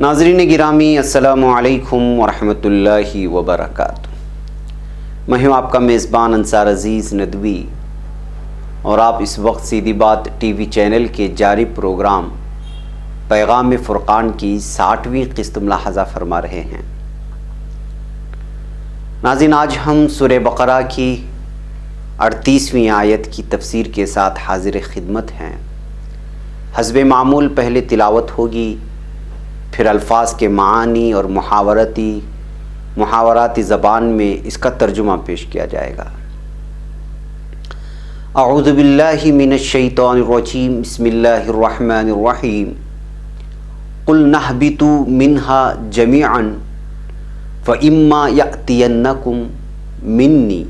ناظرین گرامی السلام علیکم ورحمۃ اللہ وبرکاتہ۔ میں ہوں آپ کا میزبان انصار عزیز ندوی اور آپ اس وقت سیدھی بات ٹی وی چینل کے جاری پروگرام پیغام فرقان کی 60ویں قسط ملاحظہ فرما رہے ہیں۔ ناظرین، آج ہم سورہ بقرہ کی 38ویں آیت کی تفسیر کے ساتھ حاضر خدمت ہیں۔ حسب معمول پہلے تلاوت ہوگی، پھر الفاظ کے معانی اور محاوراتی زبان میں اس کا ترجمہ پیش کیا جائے گا۔ اعوذ باللہ من الشیطان الرجیم، بسم اللہ الرحمن الرحیم۔ قُلْ نَهْبِطُوا مِنْهَا جَمِيعًا فَإِمَّا يَأْتِيَنَّكُمْ مِنِّي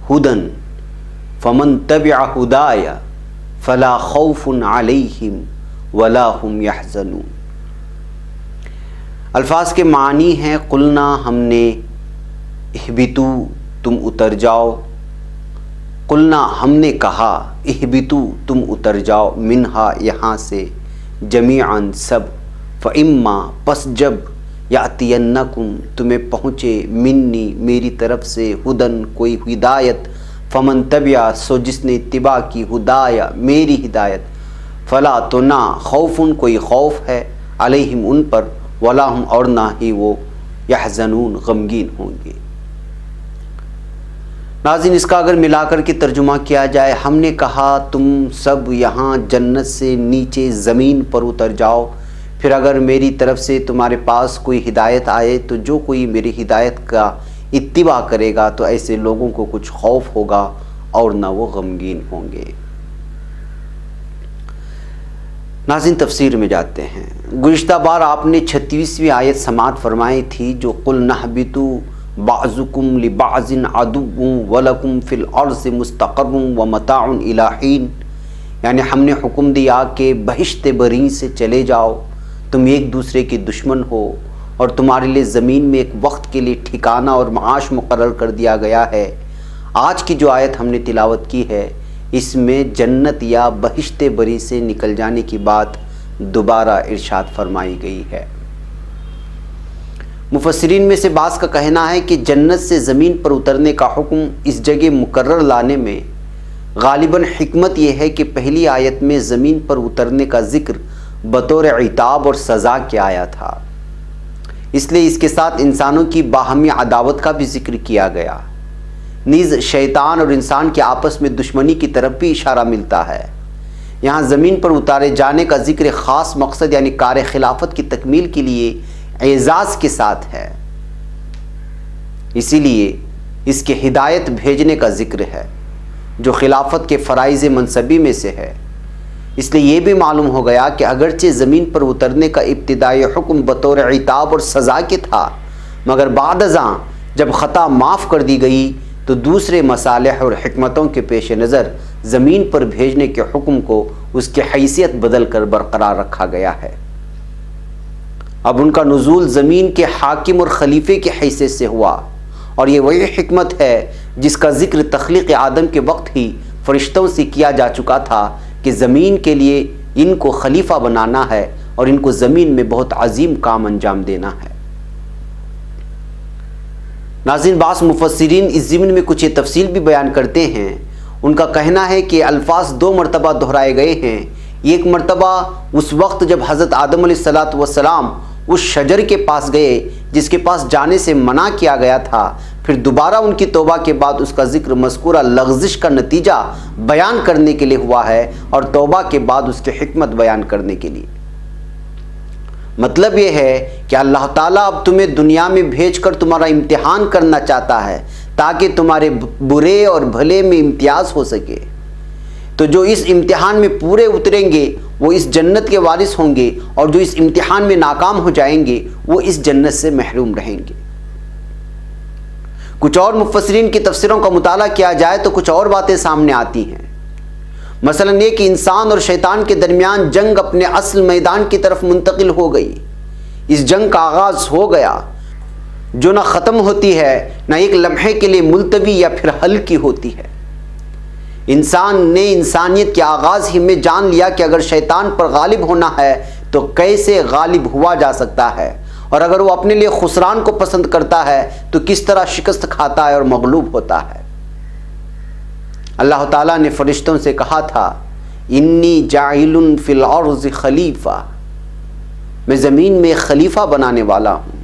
هُدًى فَمَنْ تَبِعَ هُدَايَ فَلَا خَوْفٌ عَلَيْهِمْ وَلَا هُمْ يَحْزَنُونَ۔ الفاظ کے معنی ہیں، قلنا ہم نے، اہبتو تم اتر جاؤ، قلنا ہم نے کہا، اہبتو تم اتر جاؤ، منہا یہاں سے، جمیعاً سب، فاما پس جب، یاتینکم تمہیں پہنچے، منی میری طرف سے، ہدن کوئی ہدایت، فمن تبع سو جس نے اتباع کی، ہدایا میری ہدایت، فلا تو نہ، خوفن کوئی خوف ہے، علیہم ان پر، ولا ہم اور نہ ہی وہ، یحزنون غمگین ہوں گے۔ ناظرین، اس کا اگر ملا کر کے ترجمہ کیا جائے، ہم نے کہا تم سب یہاں جنت سے نیچے زمین پر اتر جاؤ، پھر اگر میری طرف سے تمہارے پاس کوئی ہدایت آئے تو جو کوئی میری ہدایت کا اتباع کرے گا تو ایسے لوگوں کو کچھ خوف ہوگا اور نہ وہ غمگین ہوں گے۔ ناظرین، تفسیر میں جاتے ہیں۔ گزشتہ بار آپ نے 36ویں آیت سماعت فرمائی تھی، جو قُلْ نَهْبِطُوا بَعْضُكُمْ لِبَعْضٍ عَدُوٌّ وَلَكُمْ فِي الْأَرْضِ مُسْتَقَرٌّ وَمَتَاعٌ إِلَىٰ حِینٍ، یعنی ہم نے حکم دیا کہ بہشت بریں سے چلے جاؤ، تم ایک دوسرے کے دشمن ہو اور تمہارے لیے زمین میں ایک وقت کے لیے ٹھکانہ اور معاش مقرر کر دیا گیا ہے۔ آج کی جو آیت ہم نے تلاوت کی ہے، اس میں جنت یا بہشت بری سے نکل جانے کی بات دوبارہ ارشاد فرمائی گئی ہے۔ مفسرین میں سے بعض کا کہنا ہے کہ جنت سے زمین پر اترنے کا حکم اس جگہ مقرر لانے میں غالباً حکمت یہ ہے کہ پہلی آیت میں زمین پر اترنے کا ذکر بطور عتاب اور سزا کے آیا تھا، اس لیے اس کے ساتھ انسانوں کی باہمی عداوت کا بھی ذکر کیا گیا، نیز شیطان اور انسان کے آپس میں دشمنی کی طرف بھی اشارہ ملتا ہے۔ یہاں زمین پر اتارے جانے کا ذکر خاص مقصد یعنی کار خلافت کی تکمیل کے لیے اعزاز کے ساتھ ہے، اسی لیے اس کے ہدایت بھیجنے کا ذکر ہے جو خلافت کے فرائض منصبی میں سے ہے۔ اس لیے یہ بھی معلوم ہو گیا کہ اگرچہ زمین پر اترنے کا ابتدائی حکم بطور عتاب اور سزا کے تھا، مگر بعد ازاں جب خطا معاف کر دی گئی تو دوسرے مصالح اور حکمتوں کے پیش نظر زمین پر بھیجنے کے حکم کو اس کی حیثیت بدل کر برقرار رکھا گیا ہے۔ اب ان کا نزول زمین کے حاکم اور خلیفے کی حیثیت سے ہوا، اور یہ وہی حکمت ہے جس کا ذکر تخلیق آدم کے وقت ہی فرشتوں سے کیا جا چکا تھا کہ زمین کے لیے ان کو خلیفہ بنانا ہے اور ان کو زمین میں بہت عظیم کام انجام دینا ہے۔ ناظرین، بعض مفسرین اس ضمن میں کچھ تفصیل بھی بیان کرتے ہیں۔ ان کا کہنا ہے کہ الفاظ 2 مرتبہ دہرائے گئے ہیں۔ ایک مرتبہ اس وقت جب حضرت آدم علیہ السلام اس شجر کے پاس گئے جس کے پاس جانے سے منع کیا گیا تھا، پھر دوبارہ ان کی توبہ کے بعد اس کا ذکر مذکورہ لغزش کا نتیجہ بیان کرنے کے لیے ہوا ہے اور توبہ کے بعد اس کی حکمت بیان کرنے کے لیے۔ مطلب یہ ہے کہ اللہ تعالیٰ اب تمہیں دنیا میں بھیج کر تمہارا امتحان کرنا چاہتا ہے تاکہ تمہارے برے اور بھلے میں امتیاز ہو سکے۔ تو جو اس امتحان میں پورے اتریں گے وہ اس جنت کے وارث ہوں گے، اور جو اس امتحان میں ناکام ہو جائیں گے وہ اس جنت سے محروم رہیں گے۔ کچھ اور مفسرین کی تفسیروں کا مطالعہ کیا جائے تو کچھ اور باتیں سامنے آتی ہیں۔ مثلا یہ کہ انسان اور شیطان کے درمیان جنگ اپنے اصل میدان کی طرف منتقل ہو گئی۔ اس جنگ کا آغاز ہو گیا جو نہ ختم ہوتی ہے نہ ایک لمحے کے لیے ملتوی یا پھر ہلکی ہوتی ہے۔ انسان نے انسانیت کے آغاز ہی میں جان لیا کہ اگر شیطان پر غالب ہونا ہے تو کیسے غالب ہوا جا سکتا ہے، اور اگر وہ اپنے لیے خسران کو پسند کرتا ہے تو کس طرح شکست کھاتا ہے اور مغلوب ہوتا ہے۔ اللہ تعالیٰ نے فرشتوں سے کہا تھا انی جاعل فی الارض خلیفہ، میں زمین میں ایک خلیفہ بنانے والا ہوں۔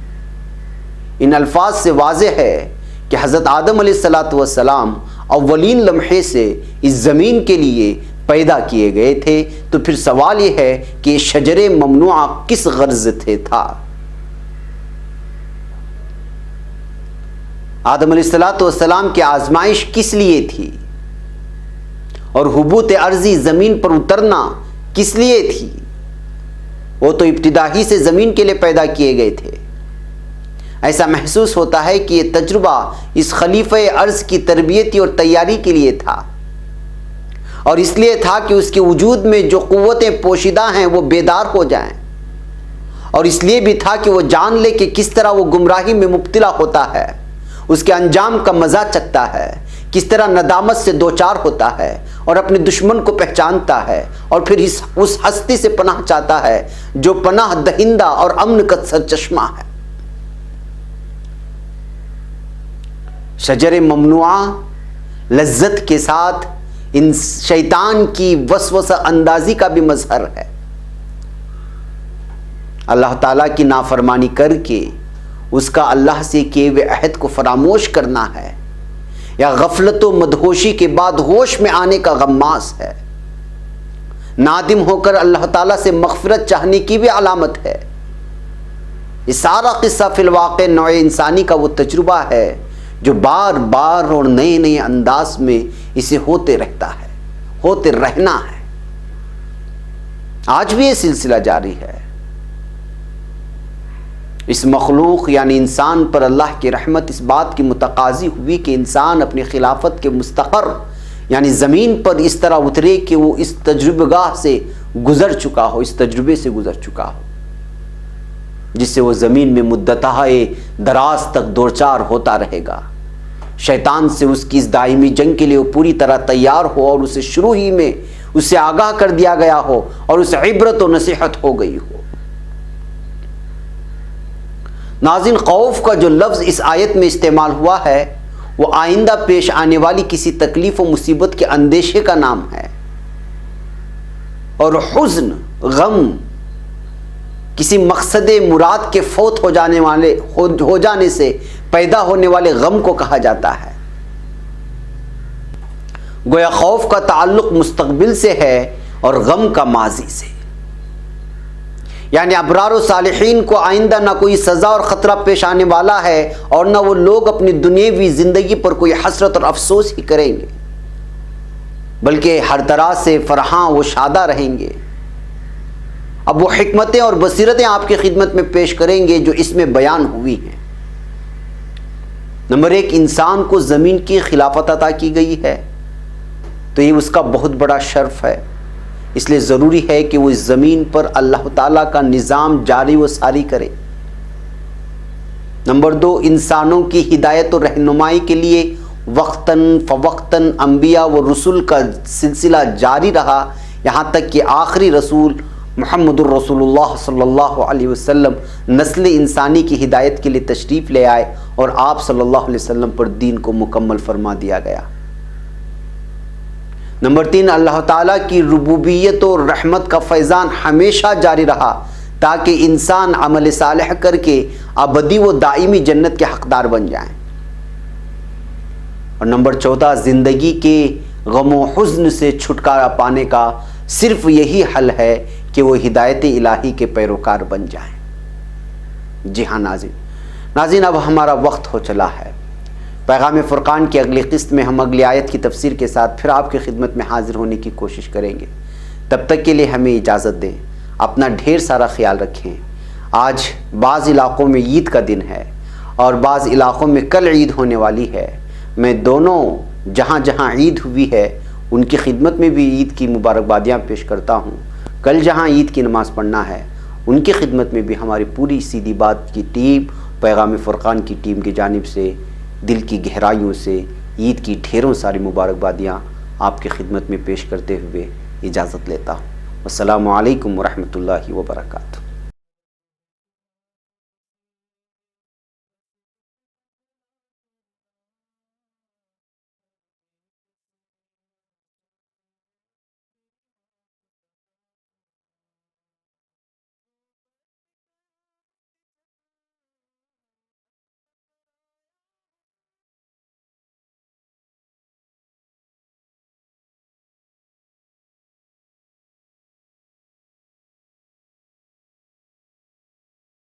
ان الفاظ سے واضح ہے کہ حضرت آدم علیہ السلام اولین لمحے سے اس زمین کے لیے پیدا کیے گئے تھے۔ تو پھر سوال یہ ہے کہ شجر ممنوعہ کس غرض سے تھا؟ آدم علیہ السلام کی آزمائش کس لیے تھی؟ اور حبوط ارضی زمین پر اترنا کس لیے تھی؟ وہ تو ابتدا ہی سے زمین کے لیے پیدا کیے گئے تھے۔ ایسا محسوس ہوتا ہے کہ یہ تجربہ اس خلیفہ ارض کی تربیتی اور تیاری کے لیے تھا، اور اس لیے تھا کہ اس کے وجود میں جو قوتیں پوشیدہ ہیں وہ بیدار ہو جائیں، اور اس لیے بھی تھا کہ وہ جان لے کہ کس طرح وہ گمراہی میں مبتلا ہوتا ہے، اس کے انجام کا مزہ چکھتا ہے، کس طرح ندامت سے دوچار ہوتا ہے اور اپنے دشمن کو پہچانتا ہے، اور پھر اس ہستی سے پناہ چاہتا ہے جو پناہ دہندہ اور امن کا سرچشمہ ہے۔ شجر ممنوعہ لذت کے ساتھ ان شیطان کی وسوسہ اندازی کا بھی مظہر ہے۔ اللہ تعالیٰ کی نافرمانی کر کے اس کا اللہ سے کیے ہوئے عہد کو فراموش کرنا ہے، یا غفلت و مدہوشی کے بعد ہوش میں آنے کا غماس ہے۔ نادم ہو کر اللہ تعالیٰ سے مغفرت چاہنے کی بھی علامت ہے۔ یہ سارا قصہ فی الواقع نوع انسانی کا وہ تجربہ ہے جو بار بار اور نئے نئے انداز میں اسے ہوتے رہتا ہے، ہوتے رہنا ہے۔ آج بھی یہ سلسلہ جاری ہے۔ اس مخلوق یعنی انسان پر اللہ کی رحمت اس بات کی متقاضی ہوئی کہ انسان اپنی خلافت کے مستقر یعنی زمین پر اس طرح اترے کہ وہ اس تجربہ گاہ سے گزر چکا ہو، اس تجربے سے گزر چکا ہو، جس سے وہ زمین میں مدتہ دراز تک دوچار ہوتا رہے گا۔ شیطان سے اس کی اس دائمی جنگ کے لیے وہ پوری طرح تیار ہو، اور اسے شروع ہی میں اسے آگاہ کر دیا گیا ہو اور اسے عبرت و نصیحت ہو گئی ہو۔ ناظرین، خوف کا جو لفظ اس آیت میں استعمال ہوا ہے وہ آئندہ پیش آنے والی کسی تکلیف و مصیبت کے اندیشے کا نام ہے، اور حزن، غم، کسی مقصد مراد کے فوت ہو جانے سے پیدا ہونے والے غم کو کہا جاتا ہے۔ گویا خوف کا تعلق مستقبل سے ہے اور غم کا ماضی سے، یعنی ابرار و صالحین کو آئندہ نہ کوئی سزا اور خطرہ پیش آنے والا ہے، اور نہ وہ لوگ اپنی دنیاوی زندگی پر کوئی حسرت اور افسوس ہی کریں گے، بلکہ ہر طرح سے فرحاں و شادہ رہیں گے۔ اب وہ حکمتیں اور بصیرتیں آپ کی خدمت میں پیش کریں گے جو اس میں بیان ہوئی ہیں۔ نمبر 1، انسان کو زمین کی خلافت عطا کی گئی ہے، تو یہ اس کا بہت بڑا شرف ہے، اس لیے ضروری ہے کہ وہ اس زمین پر اللہ تعالیٰ کا نظام جاری و ساری کرے۔ نمبر 2، انسانوں کی ہدایت و رہنمائی کے لیے وقتاً فوقتاً انبیاء و رسول کا سلسلہ جاری رہا، یہاں تک کہ آخری رسول محمد الرسول اللہ صلی اللہ علیہ وسلم نسل انسانی کی ہدایت کے لیے تشریف لے آئے، اور آپ صلی اللہ علیہ وسلم پر دین کو مکمل فرما دیا گیا۔ نمبر 3، اللہ تعالیٰ کی ربوبیت اور رحمت کا فیضان ہمیشہ جاری رہا تاکہ انسان عمل صالح کر کے ابدی و دائمی جنت کے حقدار بن جائیں۔ اور نمبر 4، زندگی کے غم و حزن سے چھٹکارا پانے کا صرف یہی حل ہے کہ وہ ہدایت الہی کے پیروکار بن جائیں۔ جی ہاں ناظرین، اب ہمارا وقت ہو چلا ہے۔ پیغام فرقان کی اگلی قسط میں ہم اگلی آیت کی تفسیر کے ساتھ پھر آپ کی خدمت میں حاضر ہونے کی کوشش کریں گے۔ تب تک کے لیے ہمیں اجازت دیں، اپنا ڈھیر سارا خیال رکھیں۔ آج بعض علاقوں میں عید کا دن ہے اور بعض علاقوں میں کل عید ہونے والی ہے۔ میں دونوں جہاں جہاں عید ہوئی ہے ان کی خدمت میں بھی عید کی مبارکبادیاں پیش کرتا ہوں۔ کل جہاں عید کی نماز پڑھنا ہے ان کی خدمت میں بھی ہماری پوری سیدھی بات کی ٹیم، پیغام فرقان کی ٹیم کی جانب سے دل کی گہرائیوں سے عید کی ڈھیروں ساری مبارکبادیاں آپ کی خدمت میں پیش کرتے ہوئے اجازت لیتا ہوں۔ السلام علیکم ورحمۃ اللہ وبرکاتہ۔